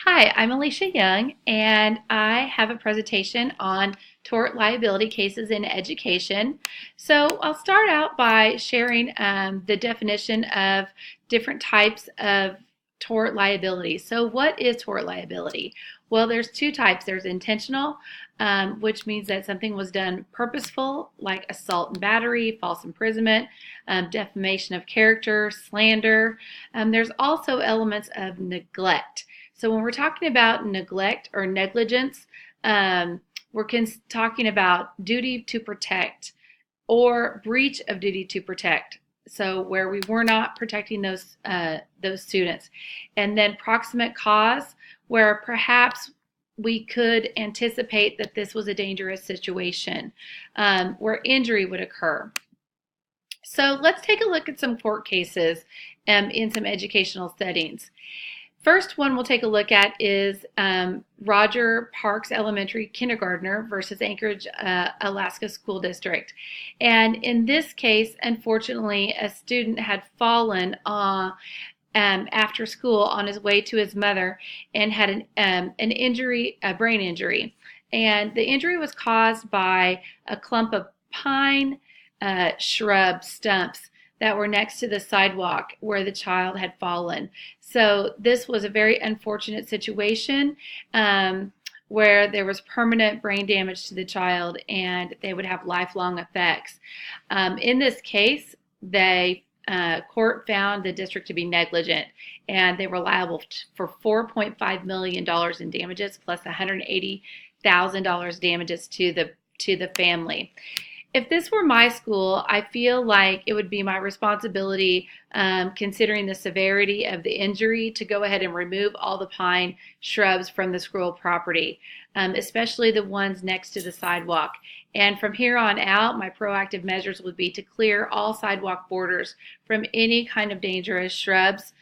Hi, I'm Alicia Young, and I have a presentation on tort liability cases in education. So I'll start out by sharing the definition of different types of tort liability. So what is tort liability? Well, there's two types. There's intentional, which means that something was done purposeful, like assault and battery, false imprisonment, defamation of character, slander. There's also elements of neglect. So when we're talking about neglect or negligence, we're talking about duty to protect or breach of duty to protect. So where we were not protecting those students, and then proximate cause, where perhaps we could anticipate that this was a dangerous situation, where injury would occur. So let's take a look at some court cases in some educational settings. First one we'll take a look at is Roger Parks Elementary kindergartner versus Anchorage, Alaska School District. And in this case, unfortunately, a student had fallen after school on his way to his mother and had an injury, a brain injury. And the injury was caused by a clump of pine shrub stumps that were next to the sidewalk where the child had fallen. So this was a very unfortunate situation where there was permanent brain damage to the child and they would have lifelong effects. In this case, the court found the district to be negligent and they were liable for $4.5 million in damages plus $180,000 damages to the family. If this were my school, I feel like it would be my responsibility, considering the severity of the injury, to go ahead and remove all the pine shrubs from the school property, especially the ones next to the sidewalk. And from here on out, my proactive measures would be to clear all sidewalk borders from any kind of dangerous shrubs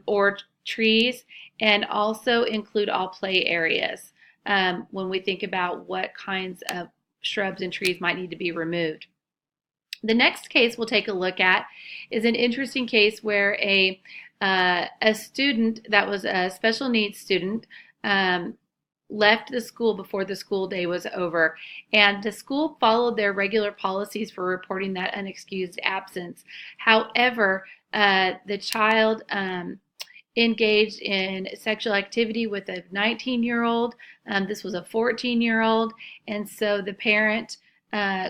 or trees, and also include all play areas when we think about what kinds of shrubs and trees might need to be removed. The next case we'll take a look at is an interesting case where a student that was a special needs student left the school before the school day was over, and the school followed their regular policies for reporting that unexcused absence. However, the child engaged in sexual activity with a 19-year-old. This was a 14-year-old, and so the parent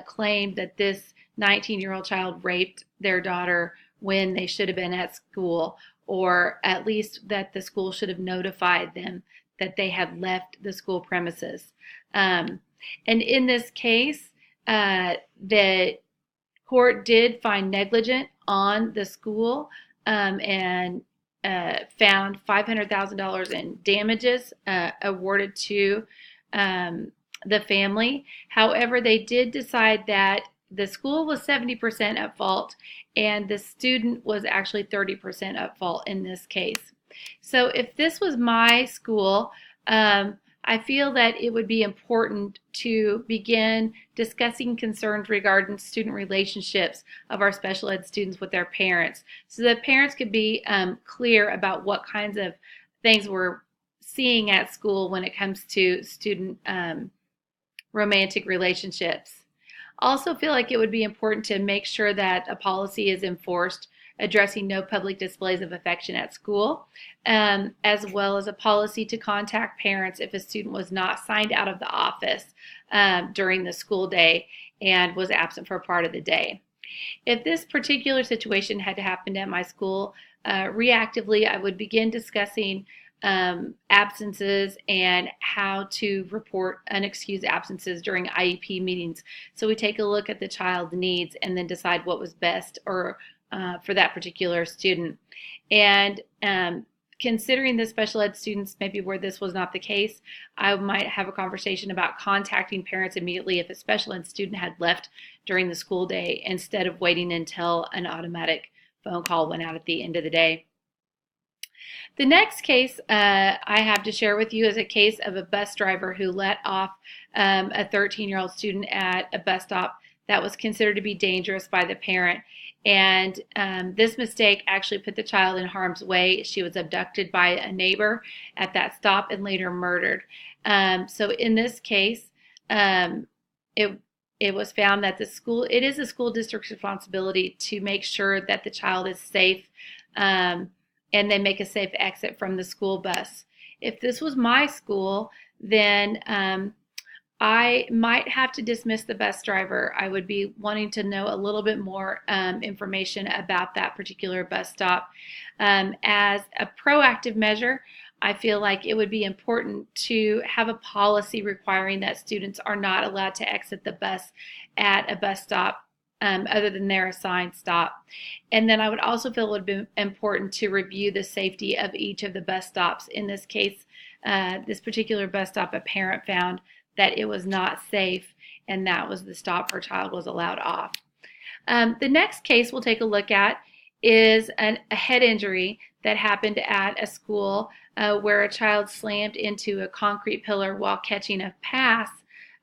claimed that this 19-year-old child raped their daughter when they should have been at school, or at least that the school should have notified them that they had left the school premises. And in this case, the court did find negligent on the school and found $500,000 in damages awarded to the family. However, they did decide that the school was 70% at fault and the student was actually 30% at fault in this case. So if this was my school, I feel that it would be important to begin discussing concerns regarding student relationships of our special ed students with their parents, so that parents could be clear about what kinds of things we're seeing at school when it comes to student romantic relationships. Also feel like it would be important to make sure that a policy is enforced addressing no public displays of affection at school, as well as a policy to contact parents if a student was not signed out of the office during the school day and was absent for a part of the day. If this particular situation had happened at my school, reactively I would begin discussing absences and how to report unexcused absences during IEP meetings. So we take a look at the child's needs and then decide what was best or for that particular student. And considering the special ed students, maybe where this was not the case, I might have a conversation about contacting parents immediately if a special ed student had left during the school day instead of waiting until an automatic phone call went out at the end of the day. The next case I have to share with you is a case of a bus driver who let off a 13-year-old student at a bus stop that was considered to be dangerous by the parent. And this mistake actually put the child in harm's way. She was abducted by a neighbor at that stop and later murdered. So in this case, um, it it was found that it is the school district's responsibility to make sure that the child is safe, and they make a safe exit from the school bus. If this was my school, then I might have to dismiss the bus driver. I would be wanting to know a little bit more information about that particular bus stop. As a proactive measure, I feel like it would be important to have a policy requiring that students are not allowed to exit the bus at a bus stop other than their assigned stop. And then I would also feel it would be important to review the safety of each of the bus stops. In this case, this particular bus stop, a parent found that it was not safe, and that was the stop her child was allowed off. The next case we'll take a look at is a head injury that happened at a school where a child slammed into a concrete pillar while catching a pass,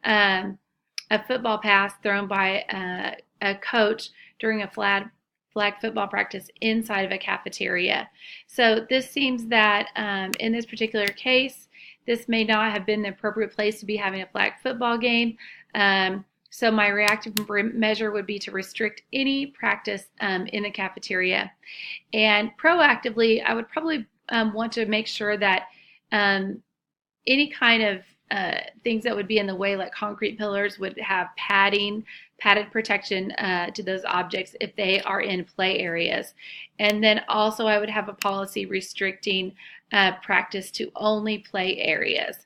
a football pass thrown by a coach during a flag football practice inside of a cafeteria. So this seems that in this particular case, this may not have been the appropriate place to be having a flag football game. So my reactive measure would be to restrict any practice in the cafeteria. And proactively, I would probably want to make sure that any kind of things that would be in the way, like concrete pillars, would have padded protection to those objects if they are in play areas. And then also I would have a policy restricting practice to only play areas,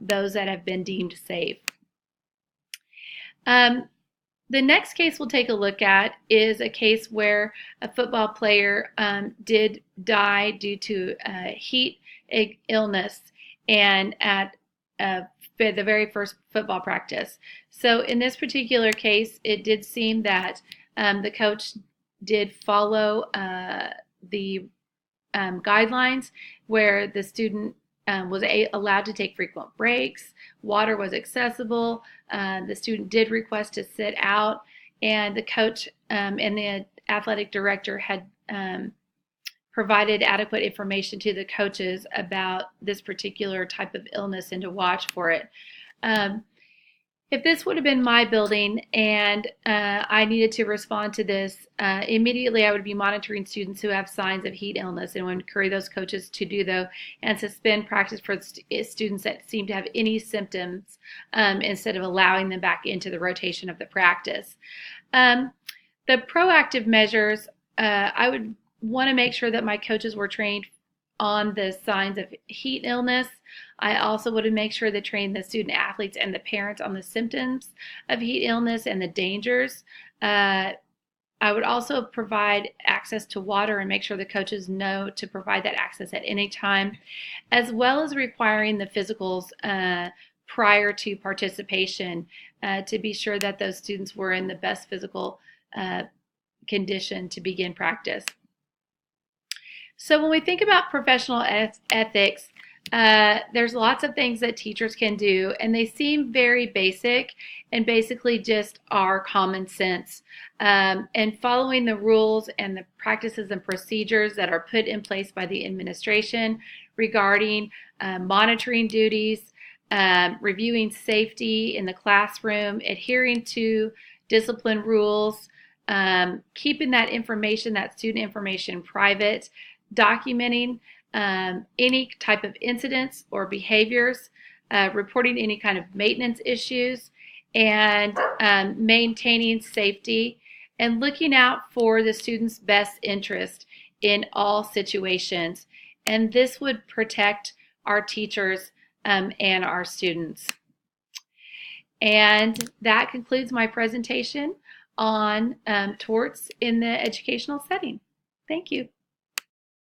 those that have been deemed safe. The next case we'll take a look at is a case where a football player did die due to heat illness, and at the very first football practice. So in this particular case, it did seem that the coach did follow the guidelines, where the student was allowed to take frequent breaks, water was accessible, the student did request to sit out, and the coach and the athletic director had provided adequate information to the coaches about this particular type of illness and to watch for it. If this would have been my building and I needed to respond to this, immediately I would be monitoring students who have signs of heat illness and would encourage those coaches to do so, and suspend practice for students that seem to have any symptoms instead of allowing them back into the rotation of the practice. The proactive measures, I would want to make sure that my coaches were trained on the signs of heat illness. I also would make sure they train the student athletes and the parents on the symptoms of heat illness and the dangers. I would also provide access to water and make sure the coaches know to provide that access at any time, as well as requiring the physicals prior to participation to be sure that those students were in the best physical condition to begin practice. So when we think about professional ethics, there's lots of things that teachers can do, and they seem very basic and basically just are common sense. And following the rules and the practices and procedures that are put in place by the administration regarding monitoring duties, reviewing safety in the classroom, adhering to discipline rules, keeping that information, that student information, private, documenting any type of incidents or behaviors, reporting any kind of maintenance issues, and maintaining safety, and looking out for the student's best interest in all situations. And this would protect our teachers and our students. And that concludes my presentation on torts in the educational setting. Thank you.